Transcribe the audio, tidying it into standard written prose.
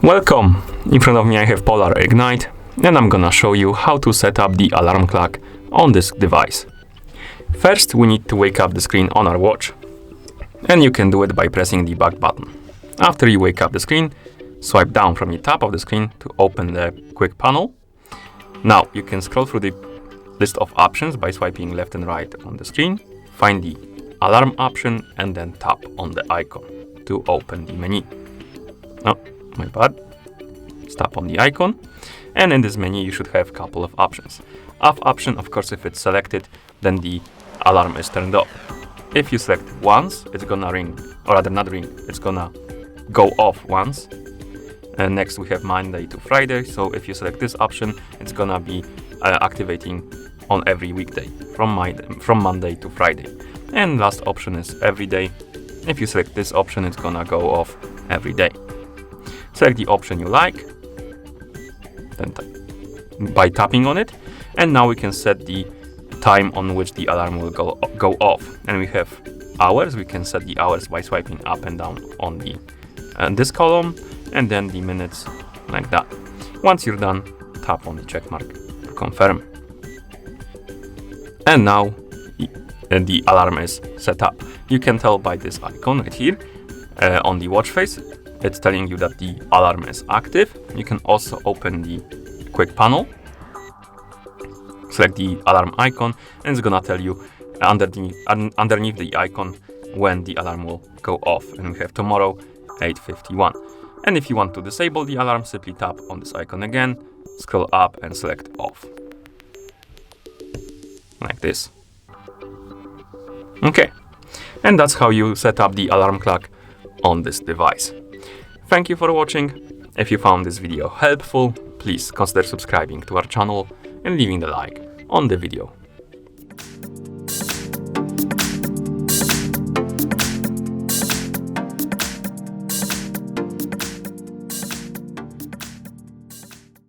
Welcome! In front of me I have Polar Ignite, and I'm gonna show you how to set up the alarm clock on this device. First, we need to wake up the screen on our watch, and you can do it by pressing the back button. After you wake up the screen, swipe down from the top of the screen to open the quick panel. Now you can scroll through the list of options by swiping left and right on the screen, find the alarm option, and then tap on the icon to open the menu. Oh, my bad. Tap on the icon, and in this menu you should have a couple of options. Off option, of course, if it's selected, then the alarm is turned off. If you select once, it's gonna ring, or rather not ring, it's gonna go off once. And next we have Monday to Friday, so if you select this option, it's gonna be activating on every weekday from Monday to Friday. And last option is every day. If you select this option, it's gonna go off every day. Select the option you like, then by tapping on it, and now we can set the time on which the alarm will go off. And we have hours. We can set the hours by swiping up and down on the this column, and then the minutes, like that. Once you're done, tap on the check mark to confirm. And now the alarm is set up. You can tell by this icon right here on the watch face. It's telling you that the alarm is active. You can also open the quick panel, select the alarm icon, and it's gonna tell you underneath the icon when the alarm will go off. And we have tomorrow 8:51. And if you want to disable the alarm, simply tap on this icon again, scroll up and select off. Like this. Okay. And that's how you set up the alarm clock on this device. Thank you for watching. If you found this video helpful, please consider subscribing to our channel and leaving a like on the video.